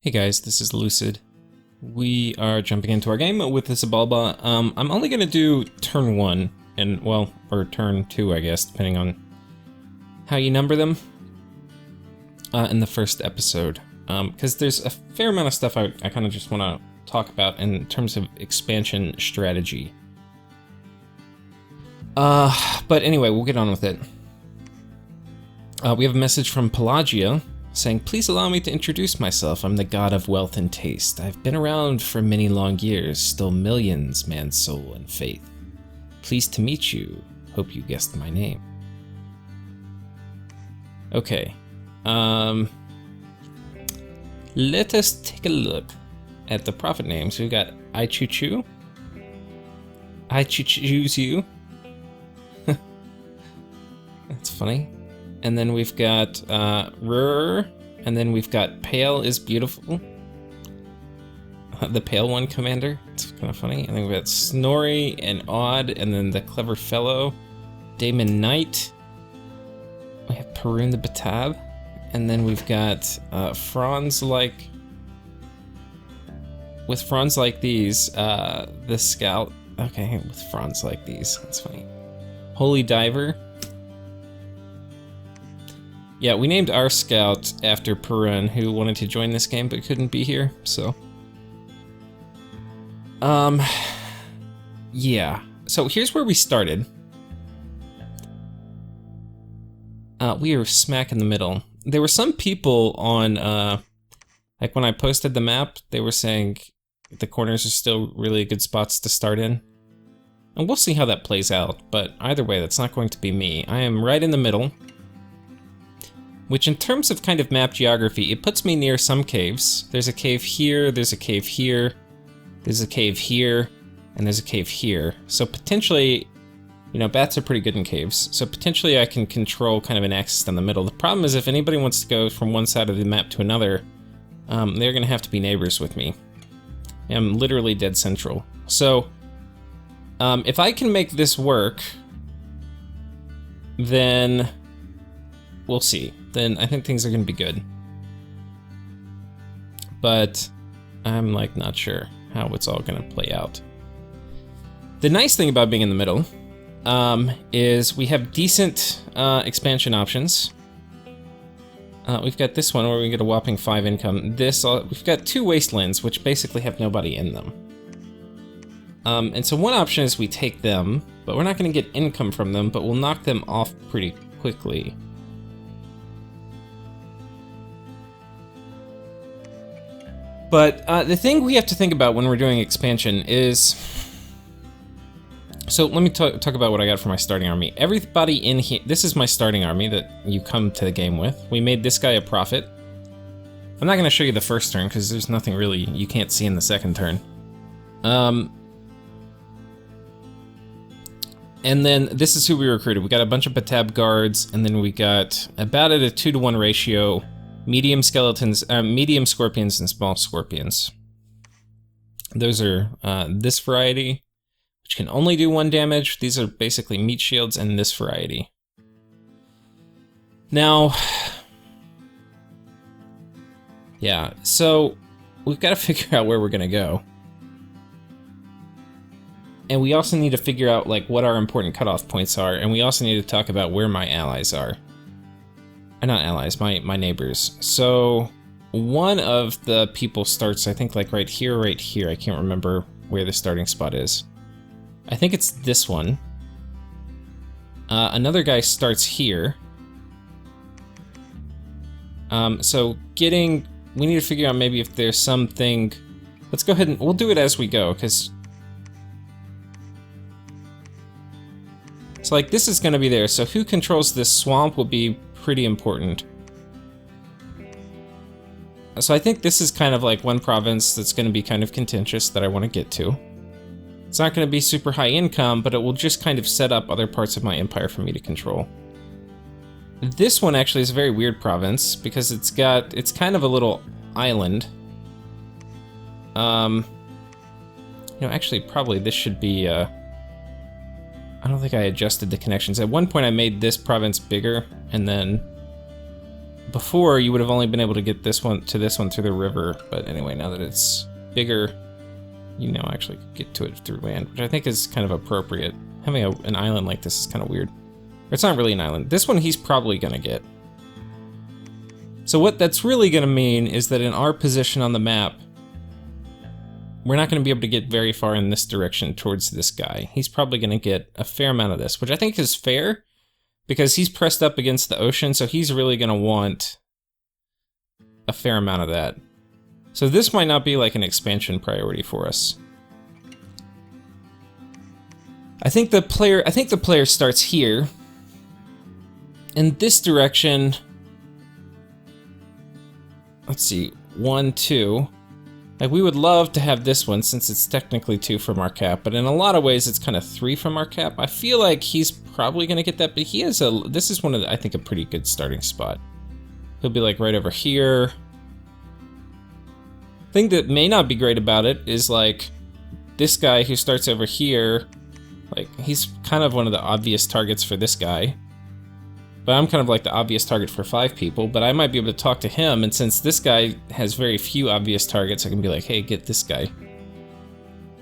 Hey guys, this is Lucid. We are jumping into our game with the Xibalba. I'm only gonna do turn 1, and well, or turn 2 I guess, depending on how you number them, in the first episode. Because there's a fair amount of stuff I kind of just want to talk about in terms of expansion strategy. But anyway, we'll get on with it. We have a message from Pelagia, saying, "Please allow me to introduce myself. I'm the god of wealth and taste. I've been around for many long years, stole millions, man's soul and faith. Pleased to meet you. Hope you guessed my name." Okay. Let us take a look at the prophet names. We've got I Choo choose you. That's funny. And then we've got Rur, and then we've got Pale is Beautiful. The Pale One Commander. It's kind of funny. And then we've got Snorri and Odd, and then the Clever Fellow. Damon Knight. We have Perun the Batab. And then we've got Franz like... With Franz like these, the Scout. Okay, with Franz like these. That's funny. Holy Diver. Yeah, we named our scout after Perun, who wanted to join this game but couldn't be here, so... Yeah. So here's where we started. We are smack in the middle. There were some people on, like when I posted the map, they were saying the corners are still really good spots to start in. And we'll see how that plays out, but either way, that's not going to be me. I am right in the middle. Which in terms of kind of map geography, it puts me near some caves. There's a cave here, there's a cave here, there's a cave here, and there's a cave here. So potentially, you know, bats are pretty good in caves, so potentially I can control kind of an axis down the middle. The problem is if anybody wants to go from one side of the map to another, they're gonna have to be neighbors with me. I'm literally dead central. So, if I can make this work, then we'll see. Then I think things are gonna be good. But I'm like not sure how it's all gonna play out. The nice thing about being in the middle is we have decent expansion options. We've got this one where we get a whopping 5 income. We've got 2 wastelands which basically have nobody in them. And so one option is we take them, but we're not gonna get income from them, but we'll knock them off pretty quickly. But the thing we have to think about when we're doing expansion is... So let me talk about what I got for my starting army. Everybody in here... This is my starting army that you come to the game with. We made this guy a prophet. I'm not going to show you the first turn because there's nothing really you can't see in the second turn. And then this is who we recruited. We got a bunch of Batab guards, and then we got about at a 2-to-1 ratio... medium skeletons, medium scorpions and small scorpions. Those are this variety, which can only do 1 damage. These are basically meat shields, and this variety. Now, yeah, so we've got to figure out where we're gonna go. And we also need to figure out like what our important cutoff points are, and we also need to talk about where my allies are. Not allies, my neighbors. So one of the people starts, I think, like right here. I can't remember where the starting spot is. I think it's this one. Another guy starts here. So we need to figure out maybe if there's something. Let's go ahead and we'll do it as we go, because so like this is going to be there. So who controls this swamp will be pretty important. So I think this is kind of like one province that's going to be kind of contentious that I want to get to. It's not going to be super high income, but it will just kind of set up other parts of my empire for me to control. This one actually is a very weird province because it's kind of a little island. You know, actually probably this should be I don't think I adjusted the connections. At one point I made this province bigger, and then before you would have only been able to get this one to this one through the river, but anyway, now that it's bigger, you now actually get to it through land, which I think is kind of appropriate. Having an island like this is kind of weird. It's not really an island. This one he's probably gonna get. So what that's really gonna mean is that in our position on the map, we're not gonna be able to get very far in this direction towards this guy. He's probably gonna get a fair amount of this, which I think is fair, because he's pressed up against the ocean, so he's really gonna want a fair amount of that. So this might not be like an expansion priority for us. I think the player starts here. In this direction, let's see, 1, 2. Like, we would love to have this one since it's technically 2 from our cap, but in a lot of ways it's kind of 3 from our cap. I feel like he's probably gonna get that, but he has this is one of the, I think, a pretty good starting spot. He'll be like right over here. Thing that may not be great about it is like this guy who starts over here, like he's kind of one of the obvious targets for this guy. But I'm kind of like the obvious target for 5 people, but I might be able to talk to him, and since this guy has very few obvious targets, I can be like, hey, get this guy.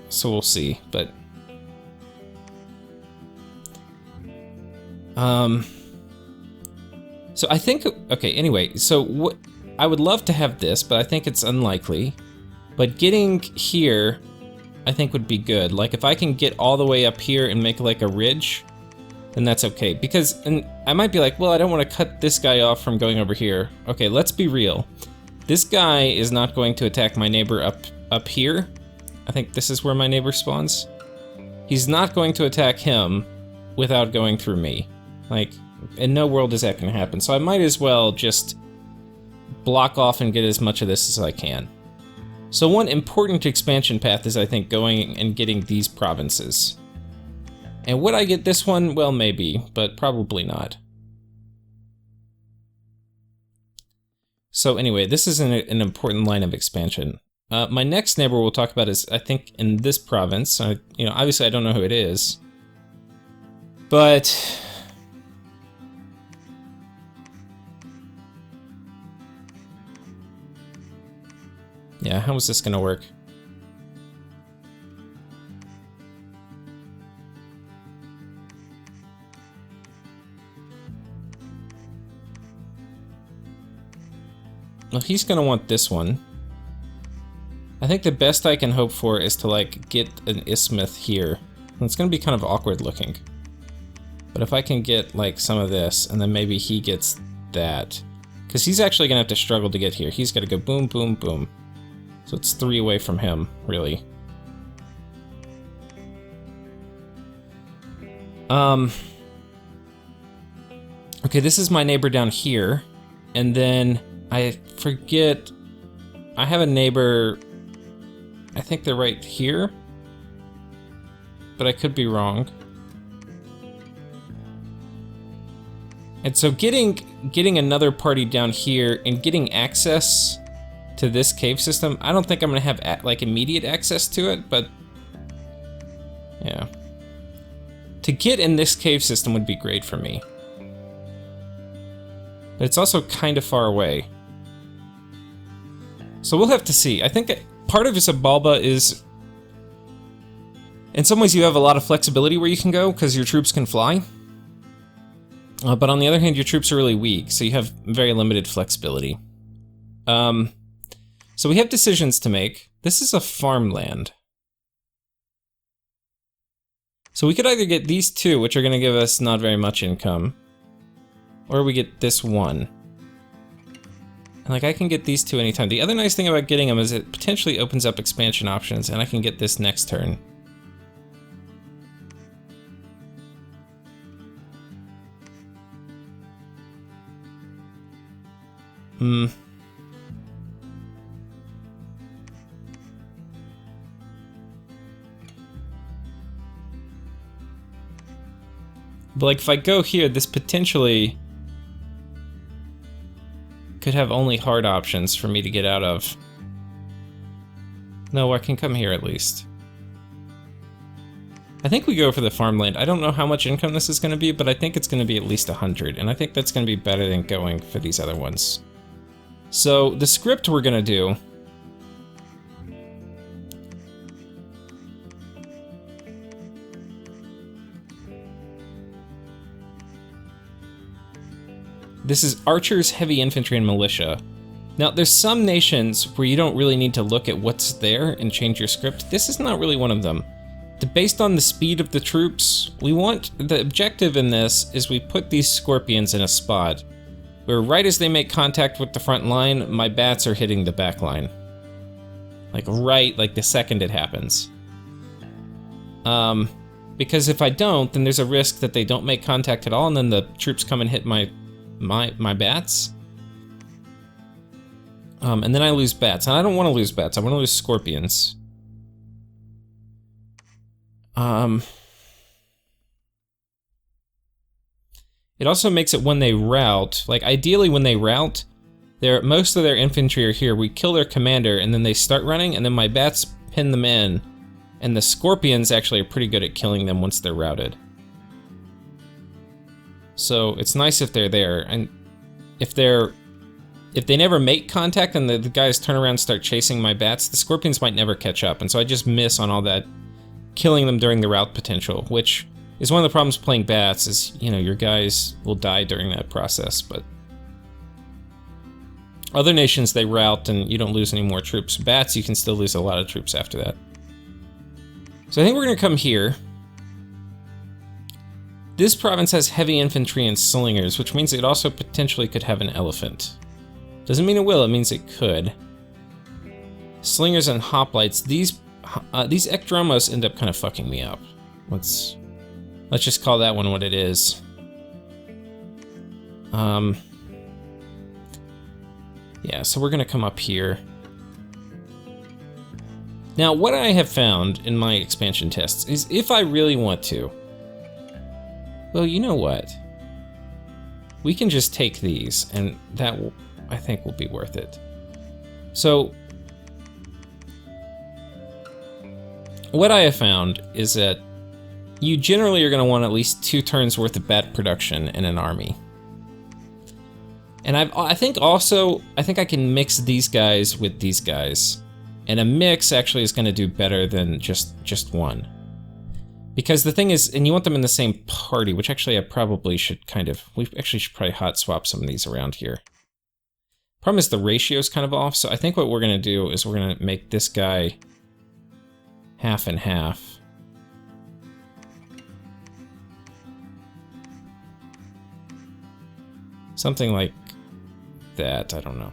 So we'll see, but... So I think, okay, anyway, so what I would love to have this, but I think it's unlikely. But getting here, I think would be good. Like if I can get all the way up here and make like a ridge, then that's okay. Because, and I might be like, well, I don't want to cut this guy off from going over here. Okay, let's be real. This guy is not going to attack my neighbor up here. I think this is where my neighbor spawns. He's not going to attack him without going through me. Like, in no world is that going to happen. So I might as well just block off and get as much of this as I can. So one important expansion path is, I think, going and getting these provinces. And would I get this one? Well, maybe, but probably not. So anyway, this is an important line of expansion. My next neighbor we'll talk about is, I think, in this province. You know, obviously I don't know who it is. But... yeah, how is this gonna work? Well, he's gonna want this one. I think the best I can hope for is to, like, get an isthmus here. And it's gonna be kind of awkward looking. But if I can get, like, some of this, and then maybe he gets that. Because he's actually gonna have to struggle to get here. He's gotta go boom, boom, boom. So it's 3 away from him, really. Okay, this is my neighbor down here. And then I forget, I have a neighbor, I think they're right here, but I could be wrong. And so getting another party down here and getting access to this cave system, I don't think I'm gonna have like immediate access to it, but yeah. To get in this cave system would be great for me. But it's also kind of far away. So we'll have to see. I think part of Xibalba is, in some ways you have a lot of flexibility where you can go, because your troops can fly. But on the other hand, your troops are really weak, so you have very limited flexibility. So we have decisions to make. This is a farmland. So we could either get these 2, which are going to give us not very much income, or we get this 1. And like, I can get these 2 anytime. The other nice thing about getting them is it potentially opens up expansion options, and I can get this next turn. But like, if I go here, this potentially could have only hard options for me to get out of. No, I can come here at least. I think we go for the farmland. I don't know how much income this is going to be, but I think it's going to be at least 100, and I think that's going to be better than going for these other ones. So the script we're going to do... This is archers, heavy infantry, and militia. Now, there's some nations where you don't really need to look at what's there and change your script. This is not really one of them. Based on the speed of the troops, the objective in this is we put these scorpions in a spot where right as they make contact with the front line, my bats are hitting the back line. Like the second it happens. Because if I don't, then there's a risk that they don't make contact at all, and then the troops come and hit my bats. And then I lose bats, and I don't want to lose bats, I want to lose scorpions. It also makes it when they rout, like ideally when they rout, most of their infantry are here, we kill their commander, and then they start running, and then my bats pin them in, and the scorpions actually are pretty good at killing them once they're routed. So it's nice if they're there, and if they never make contact and the guys turn around and start chasing my bats, the scorpions might never catch up, and so I just miss on all that killing them during the rout potential, which is one of the problems playing bats, is, you know, your guys will die during that process, but other nations, they rout and you don't lose any more troops. Bats, you can still lose a lot of troops after that. So I think we're gonna come here. This province has heavy infantry and slingers, which means it also potentially could have an elephant. Doesn't mean it will, it means it could. Slingers and hoplites, these Ekdromos end up kind of fucking me up. Let's just call that one what it is. Yeah, so we're gonna come up here. Now, what I have found in my expansion tests is if I really want to, well, you know what? We can just take these, and that will, I think, will be worth it. So, what I have found is that you generally are going to want at least 2 turns worth of bat production in an army. And I think I can mix these guys with these guys. And a mix actually is going to do better than just one. Because the thing is, and you want them in the same party, which actually I probably should we actually should probably hot swap some of these around here. Problem is the ratio's kind of off, so I think what we're going to do is we're going to make this guy half and half. Something like that, I don't know.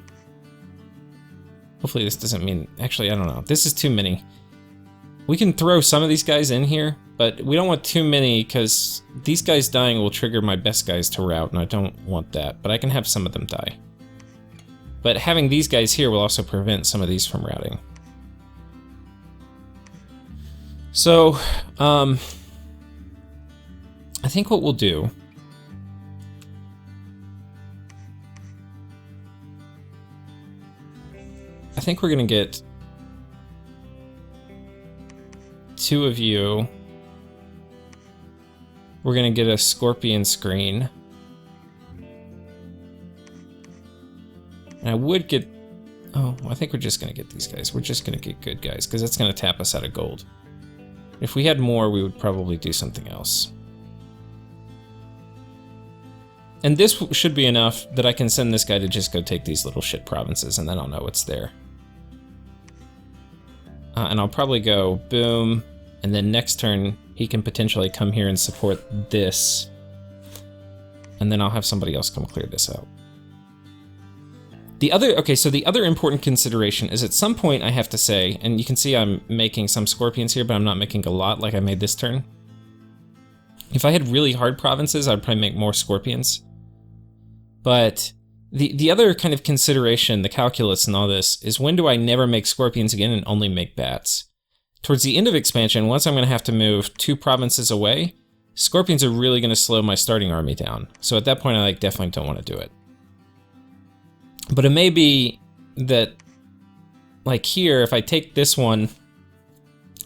Hopefully this doesn't mean, actually, I don't know. This is too many. We can throw some of these guys in here, but we don't want too many because these guys dying will trigger my best guys to rout, and I don't want that, but I can have some of them die. But having these guys here will also prevent some of these from routing. So, I think what we'll do I think we're gonna get 2 of you. We're gonna get a scorpion screen. And I would get, oh, I think we're just gonna get these guys. We're just gonna get good guys, because that's gonna tap us out of gold. If we had more, we would probably do something else. And this should be enough that I can send this guy to just go take these little shit provinces, and then I'll know it's there. And I'll probably go boom, and then next turn he can potentially come here and support this. And then I'll have somebody else come clear this out. The other important consideration is at some point I have to say, and you can see I'm making some scorpions here, but I'm not making a lot like I made this turn. If I had really hard provinces, I'd probably make more scorpions. But the other kind of consideration, the calculus in all this, is when do I never make scorpions again and only make bats? Towards the end of expansion, once I'm going to have to move 2 provinces away, scorpions are really going to slow my starting army down. So at that point, I definitely don't want to do it. But it may be that, like here, if I take this one,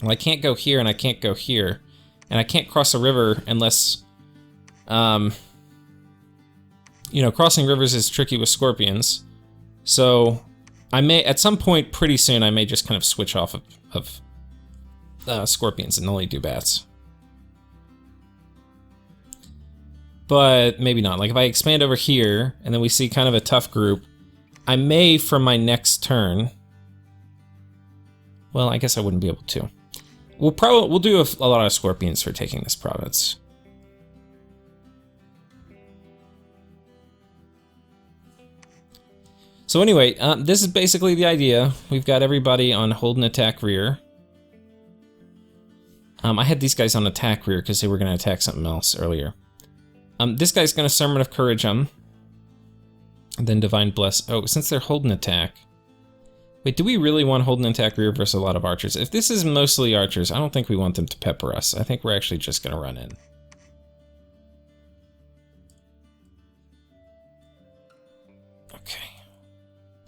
well, I can't go here and I can't go here. And I can't cross a river unless, you know, crossing rivers is tricky with scorpions. So I may, at some point pretty soon, I may just kind of switch off of scorpions and only do bats. But maybe not. Like if I expand over here and then we see kind of a tough group, I may, for my next turn, well, I guess I wouldn't be able to. We'll do a lot of scorpions for taking this province. So anyway, this is basically the idea. We've got everybody on hold and attack rear. I had these guys on attack rear because they were going to attack something else earlier. This guy's going to Sermon of Courage and then Divine Bless. Oh, since they're hold and attack. Wait, do we really want hold and attack rear versus a lot of archers? If this is mostly archers, I don't think we want them to pepper us. I think we're actually just going to run in. Okay.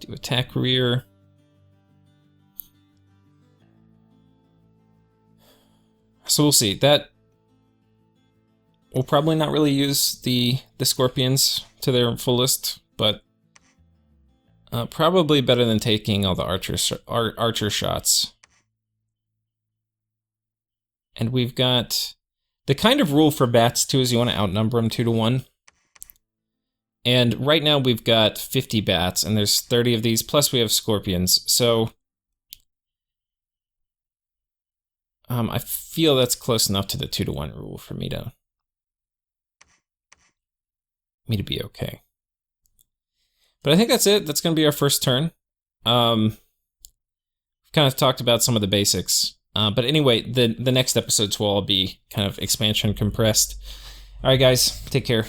Do attack rear. So we'll see. That we'll probably not really use the scorpions to their fullest, but probably better than taking all the archer shots. And we've got the kind of rule for bats too is you want to outnumber them 2 to 1. And right now we've got 50 bats, and there's 30 of these, plus we have scorpions. So I feel that's close enough to the 2 to 1 rule for me to be okay. But I think that's it. That's going to be our first turn. We've kind of talked about some of the basics. But anyway, the next episodes will all be kind of expansion compressed. All right, guys, take care.